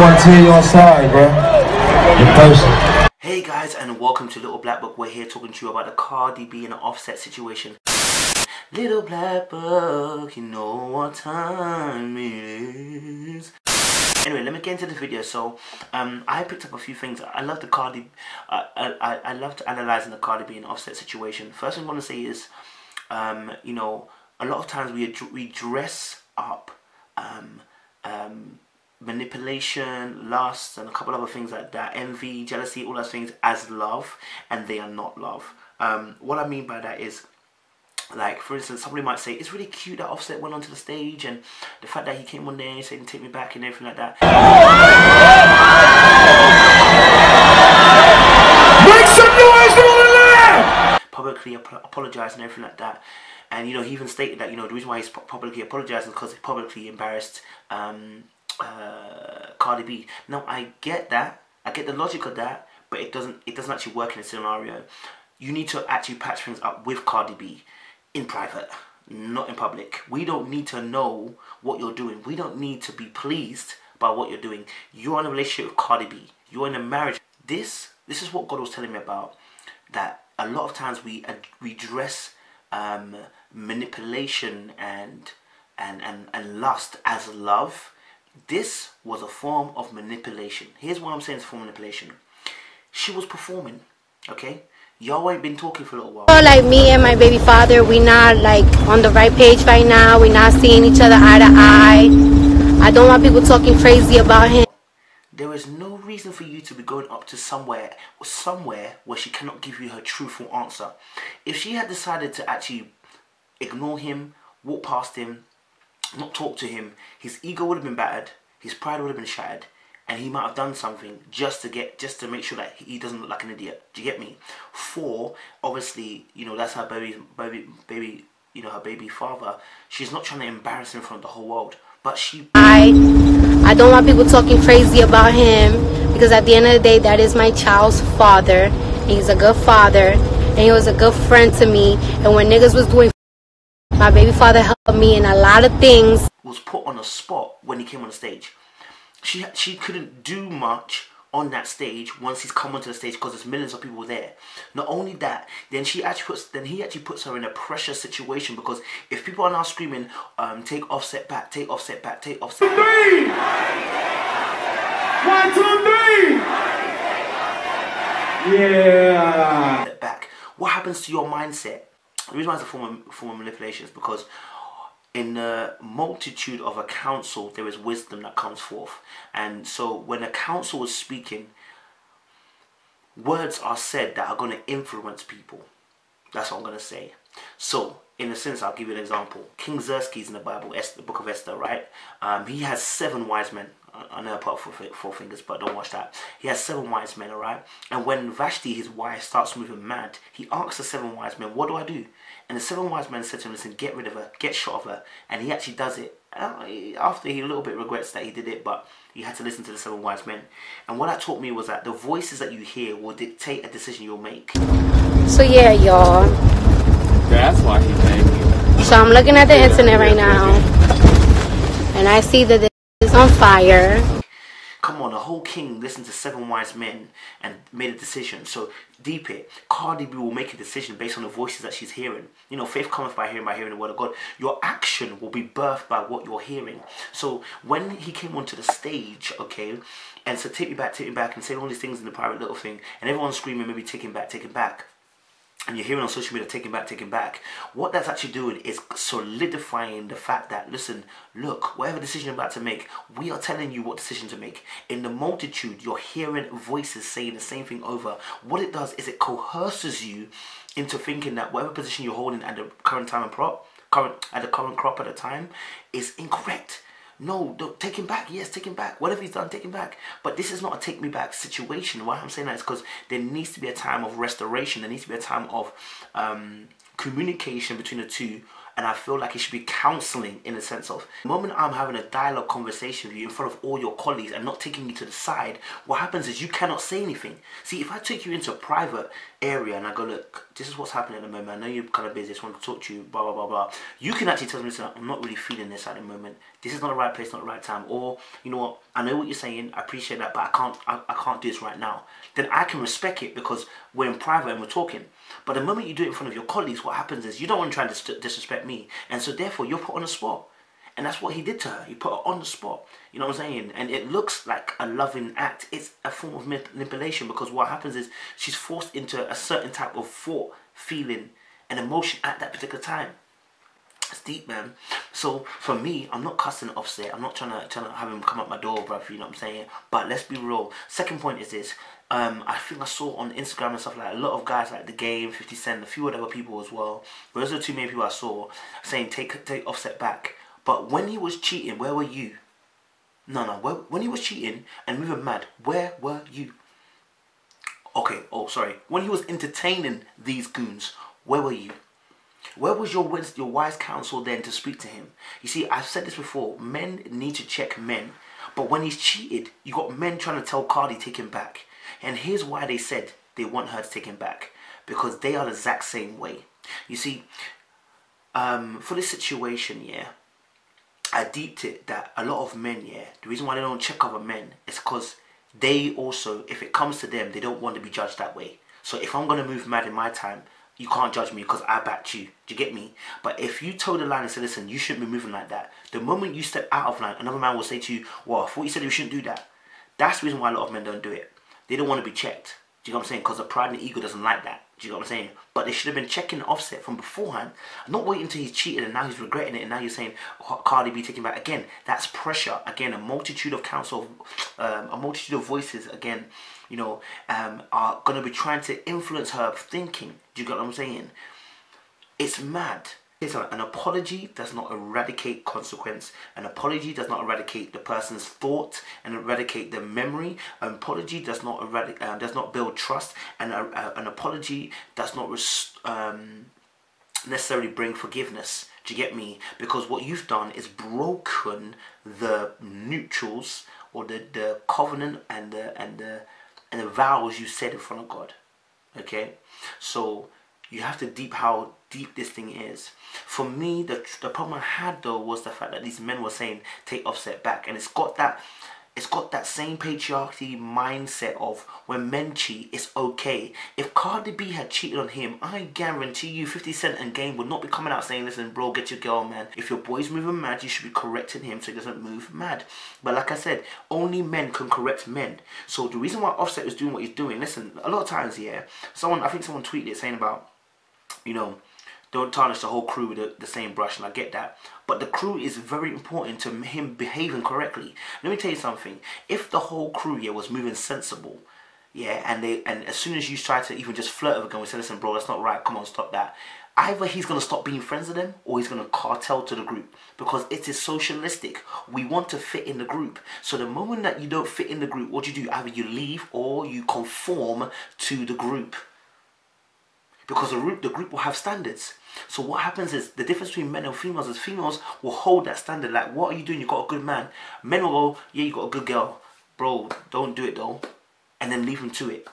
want to hear your side, bro. In person. Hey guys, and welcome to Little Black Book. We're here talking to you about the Cardi B and the Offset situation. Little Black Book, you know what time it is. Anyway, let me get into the video. So, I picked up a few things. I love the Cardi. I loved analyzing the Cardi B and Offset situation. First thing I want to say is, you know, a lot of times we dress up manipulation, lust, and a couple other things like that, envy, jealousy, all those things as love, and they are not love. What I mean by that is, like, for instance, somebody might say, it's really cute that Offset went onto the stage, and the fact that he came on there and said, take me back, and everything like that. Make some noise over there! Publicly apologise and everything like that. And, you know, he even stated that, you know, the reason why he's publicly apologising is because he publicly embarrassed Cardi B. Now, I get that. I get the logic of that, but it doesn't actually work in a scenario. You need to actually patch things up with Cardi B in private, not in public. We don't need to know what you're doing. We don't need to be pleased by what you're doing. You're in a relationship with Cardi B. You're in a marriage. This is what God was telling me about. That a lot of times we dress manipulation and lust as love. This was a form of manipulation. Here's what I'm saying is a form of manipulation. She was performing, okay? Y'all ain't been talking for a little while. Like me and my baby father, we not like on the right page right now. We're not seeing each other eye to eye. I don't want people talking crazy about him. There is no reason for you to be going up to somewhere where she cannot give you her truthful answer. If she had decided to actually ignore him, walk past him, not talk to him, his ego would have been battered, his pride would have been shattered, and he might have done something just to make sure that he doesn't look like an idiot. Do you get me? 4, obviously, you know, that's her baby, you know, her baby father. She's not trying to embarrass him in front of the whole world, but she. I don't want people talking crazy about him, because at the end of the day, that is my child's father. He's a good father, and he was a good friend to me. And when niggas was doing, my baby father helped me in a lot of things. Was put on a spot when he came on the stage. She couldn't do much on that stage once he's come onto the stage because there's millions of people there. Not only that, then he actually puts her in a pressure situation, because if people are now screaming, take Offset back, take Offset back, take Offset back. 1, 2, 3! Yeah. Back. What happens to your mindset? The reason why it's a form of manipulation is because in the multitude of a counsel, there is wisdom that comes forth. And so when a counsel is speaking, words are said that are going to influence people. That's what I'm going to say. So, in a sense, I'll give you an example. King Xerxes in the Bible, the book of Esther, right? He has 7 wise men. I know apart from 4 fingers, but don't watch that. He has 7 wise men, alright? And when Vashti, his wife, starts moving mad, he asks the 7 wise men, what do I do? And the 7 wise men said to him, listen, get rid of her, get shot of her. And he actually does it. After he a little bit regrets that he did it, but he had to listen to the 7 wise men. And what that taught me was that the voices that you hear will dictate a decision you'll make. So yeah, y'all. That's why he paid me. So I'm looking at the internet right now, and I see that it's on fire. Come on, the whole king listened to 7 wise men and made a decision. So deep it, Cardi B will make a decision based on the voices that she's hearing. You know, faith cometh by hearing the word of God. Your action will be birthed by what you're hearing. So when he came onto the stage, okay, and said, take me back, and said all these things in the private little thing, and everyone's screaming, maybe take him back. And you're hearing on social media, take him back. What that's actually doing is solidifying the fact that, listen, look, whatever decision you're about to make, we are telling you what decision to make. In the multitude, you're hearing voices saying the same thing over. What it does is it coerces you into thinking that whatever position you're holding at the current time and crop at the time is incorrect. No, don't take him back. Yes, take him back. Whatever he's done, take him back. But this is not a take me back situation. Why I'm saying that is because there needs to be a time of restoration. There needs to be a time of communication between the two. And I feel like it should be counseling in the sense of the moment I'm having a dialogue conversation with you in front of all your colleagues and not taking you to the side, what happens is you cannot say anything. See, if I take you into private area and I go, look, this is what's happening at the moment. I know you're kind of busy. I just want to talk to you, blah, blah, blah, blah. You can actually tell me, listen, I'm not really feeling this at the moment. This is not the right place, not the right time. Or, you know what, I know what you're saying. I appreciate that, but I can't do this right now. Then I can respect it because we're in private and we're talking. But the moment you do it in front of your colleagues, what happens is you don't want to try to disrespect me. And so therefore, you're put on the spot. And that's what he did to her. He put her on the spot. You know what I'm saying? And it looks like a loving act. It's a form of manipulation because what happens is she's forced into a certain type of thought, feeling, and emotion at that particular time. It's deep, man. So for me, I'm not cussing Offset. I'm not trying to have him come up my door, bruv. You know what I'm saying? But let's be real. Second point is this. I think I saw on Instagram and stuff like that, a lot of guys like The Game, 50 Cent, a few other people as well. Those are the two main people I saw saying take Offset back. But when he was cheating, where were you? When he was cheating and moving mad, where were you? Okay, sorry. When he was entertaining these goons, where were you? Where was your wise counsel then to speak to him? You see, I've said this before. Men need to check men. But when he's cheated, you got men trying to tell Cardi take him back. And here's why they said they want her to take him back. Because they are the exact same way. You see, for this situation, yeah, I deeped it that a lot of men, yeah, the reason why they don't check other men is because they also, if it comes to them, they don't want to be judged that way. So if I'm going to move mad in my time, you can't judge me because I backed you. Do you get me? But if you toe the line and say, listen, you shouldn't be moving like that, the moment you step out of line, another man will say to you, well, I thought you said you shouldn't do that. That's the reason why a lot of men don't do it. They don't want to be checked. Do you know what I'm saying? Because the pride and ego doesn't like that. Do you know what I'm saying? But they should have been checking Offset from beforehand, not waiting until he's cheated and now he's regretting it and now you're saying, oh, Cardi B taking back. Again, that's pressure. Again, a multitude of counsel, a multitude of voices, again, you know, are going to be trying to influence her thinking. Do you get what I'm saying? It's mad. An apology does not eradicate consequence. An apology does not eradicate the person's thought and eradicate their memory. An apology does not build trust, and an apology does not necessarily bring forgiveness. Do you get me? Because what you've done is broken the neutrals or the covenant and the vows you said in front of God. Okay, so you have to deep how deep this thing is. For me, the problem I had though was the fact that these men were saying take Offset back, and it's got that same patriarchy mindset of when men cheat, it's okay. If Cardi B had cheated on him, I guarantee you 50 Cent and Game would not be coming out saying, listen bro, get your girl, man. If your boy's moving mad, you should be correcting him so he doesn't move mad. But like I said, only men can correct men. So the reason why Offset is doing what he's doing, listen, a lot of times, yeah, I think someone tweeted it saying about, you know, don't tarnish the whole crew with the same brush, and I get that. But the crew is very important to him behaving correctly. Let me tell you something. If the whole crew, yeah, was moving sensible, yeah, and as soon as you try to even just flirt with a girl and say, listen, bro, that's not right, come on, stop that. Either he's going to stop being friends with them or he's going to cartel to the group, because it is socialistic. We want to fit in the group. So the moment that you don't fit in the group, what do? Either you leave or you conform to the group. Because the group will have standards. So what happens is, the difference between men and females is females will hold that standard. Like, what are you doing? You got a good man. Men will go, yeah, you got a good girl. Bro, don't do it though. And then leave him to it.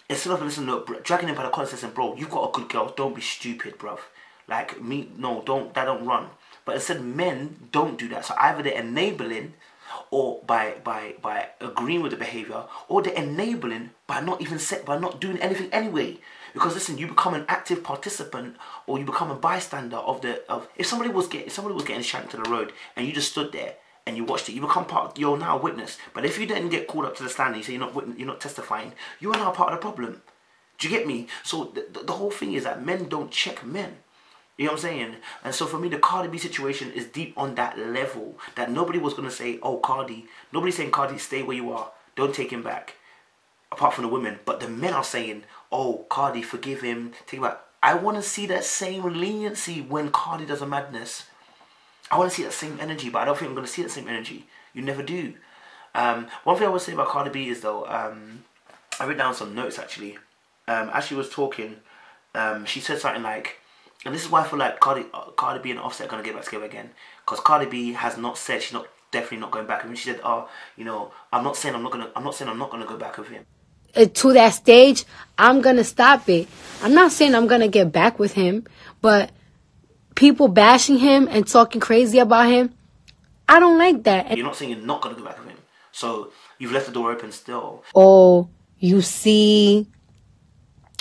Instead of listening to dragging him by the collar and saying, bro, you got a good girl. Don't be stupid, bruv. Like, me, no, that don't run. But instead, men don't do that. So either they're enabling, or by agreeing with the behavior, or they're enabling by not doing anything anyway. Because listen, you become an active participant, or you become a bystander if somebody was getting shanked to the road and you just stood there and you watched it, you become you're now a witness. But if you didn't get called up to the stand and you say you're not testifying, you are now part of the problem. Do you get me? So the whole thing is that men don't check men. You know what I'm saying? And so for me, the Cardi B situation is deep on that level, that nobody was going to say, oh, Cardi. Nobody's saying, Cardi, stay where you are. Don't take him back. Apart from the women. But the men are saying, oh, Cardi, forgive him. Take him back. I want to see that same leniency when Cardi does a madness. I want to see that same energy, but I don't think I'm going to see that same energy. You never do. One thing I would say about Cardi B is, though, I wrote down some notes, actually. As she was talking, she said something like, and this is why I feel like Cardi B and Offset are going to get back together again. Because Cardi B has not said she's definitely not going back with him. She said, oh, you know, I'm not saying I'm not gonna go back with him. to that stage, I'm going to stop it. I'm not saying I'm going to get back with him, but people bashing him and talking crazy about him, I don't like that. You're not saying you're not going to go back with him. So you've left the door open still. Oh, you see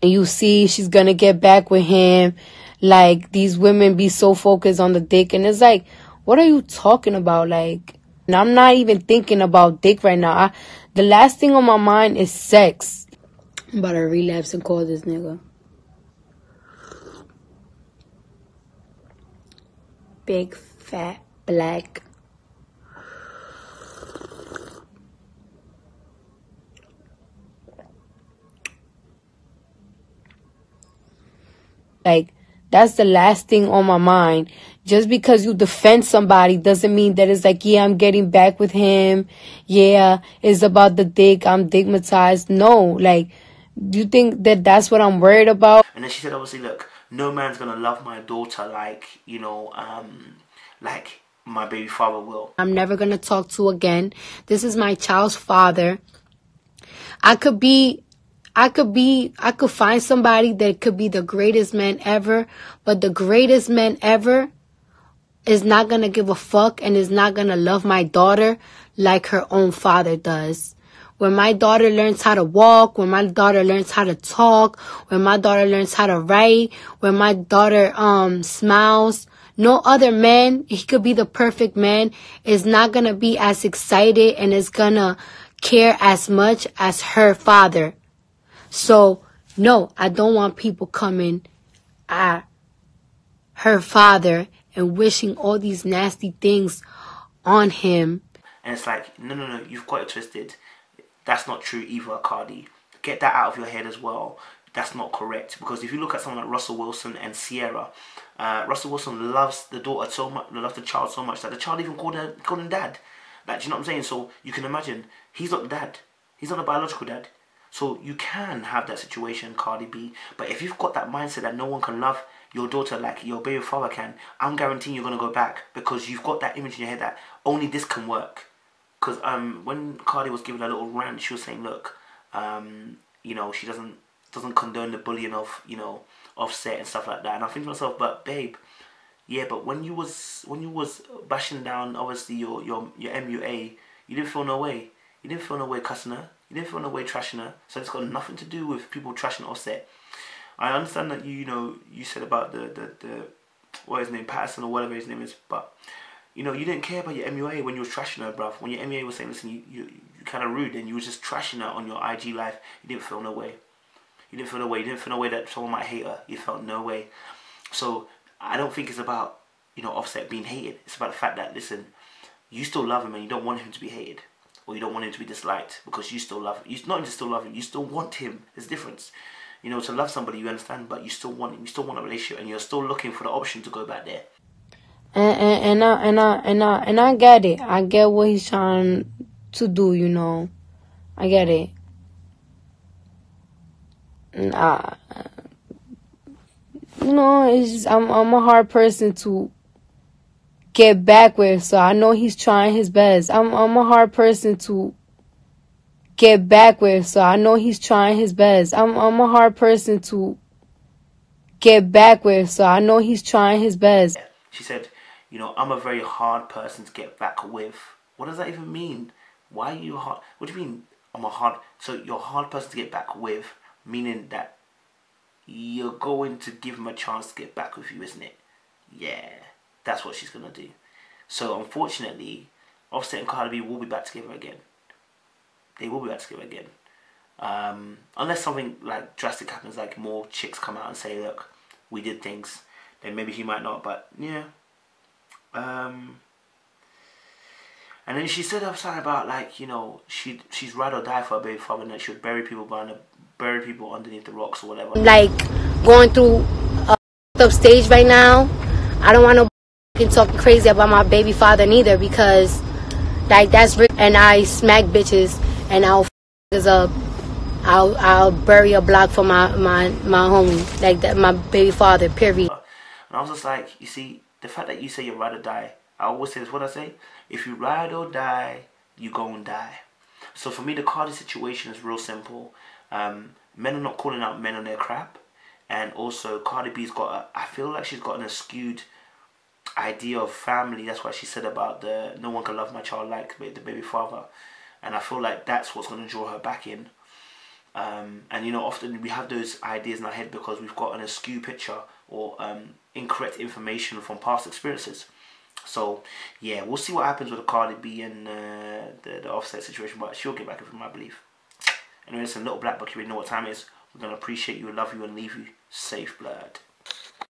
she's going to get back with him. Like, these women be so focused on the dick. And it's like, what are you talking about? Like, and I'm not even thinking about dick right now. The last thing on my mind is sex. I'm about to relapse and call this nigga. Big, fat, black. Like, that's the last thing on my mind. Just because you defend somebody doesn't mean that it's like, yeah, I'm getting back with him. Yeah, it's about the dick. I'm digmatized. No, like, do you think that that's what I'm worried about? And then she said, obviously, look, no man's going to love my daughter like, you know, like my baby father will. I'm never going to talk to again. This is my child's father. I could find somebody that could be the greatest man ever, but the greatest man ever is not going to give a fuck and is not going to love my daughter like her own father does. When my daughter learns how to walk, when my daughter learns how to talk, when my daughter learns how to write, when my daughter smiles, no other man, he could be the perfect man, is not going to be as excited and is going to care as much as her father. So, no, I don't want people coming at her father and wishing all these nasty things on him. And it's like, no, you've got it twisted. That's not true either, Cardi. Get that out of your head as well. That's not correct. Because if you look at someone like Russell Wilson and Ciara, Russell Wilson loves the daughter so much, loves the child so much that the child even called him dad. Like, do you know what I'm saying? So you can imagine, he's not the dad. He's not a biological dad. So you can have that situation, Cardi B. But if you've got that mindset that no one can love your daughter like your baby father can, I'm guaranteeing you're going to go back. Because you've got that image in your head that only this can work. Because when Cardi was giving a little rant, she was saying, look, you know, she doesn't condone the bullying of, you know, Offset and stuff like that. And I think to myself, but babe, yeah, but when you was bashing down obviously your MUA, you didn't feel no way. You didn't feel no way cussing her. You didn't feel no way trashing her. So it's got nothing to do with people trashing Offset. I understand that you know you said about the what his name, Patterson or whatever his name is, but you know, you didn't care about your MUA when you was trashing her, bruv. When your MUA was saying, listen, you kind of rude, and you was just trashing her on your IG live, you didn't feel no way. You didn't feel no way. You didn't feel no way that someone might hate her. You felt no way. So I don't think it's about, you know, Offset being hated. It's about the fact that, listen, you still love him and you don't want him to be hated. Or you don't want him to be disliked because you still love him. You not just still love him, you still want him. There's a difference. You know, to love somebody, you understand, but you still want him. You still want a relationship, and you're still looking for the option to go back there. And I get it. I get what he's trying to do, you know. I get it. And you know, it's just, I'm a hard person to get back with, so I know he's trying his best. I'm a hard person to get back with, so I know he's trying his best. I'm a hard person to get back with, so I know he's trying his best. She said, you know, I'm a very hard person to get back with. What does that even mean? Why are you hard? What do you mean I'm a hard... So you're a hard person to get back with, meaning that you're going to give him a chance to get back with you, isn't it? Yeah, that's what she's going to do. So unfortunately, Offset and Cardi B will be back together again. They will be back together again. Unless something like drastic happens, like more chicks come out and say, look, we did things, then maybe he might not, but yeah. And then she said something about, like, you know, she's ride or die for her baby father, and that she would bury people underneath the rocks or whatever. Like, going through a up stage right now, I don't want no talking crazy about my baby father neither, because like that's rich, and I smack bitches and I'll bury a block for my homie, like that, my baby father, period. And I was just like, you see, the fact that you say you ride or die, I always say this, what I say, if you ride or die, you go and die. So for me, the Cardi situation is real simple. Men are not calling out men on their crap, and also Cardi B's got I feel like she's got an skewed idea of family. That's what she said about the no one can love my child like the baby father, and I feel like that's what's going to draw her back in. And you know, often we have those ideas in our head because we've got an askew picture or incorrect information from past experiences. So yeah, we'll see what happens with the Cardi B and the Offset situation, but she'll get back with him, I believe. Anyway, it's a little black book. You already know what time it is. We're gonna appreciate you, love you, and leave you safe, blood.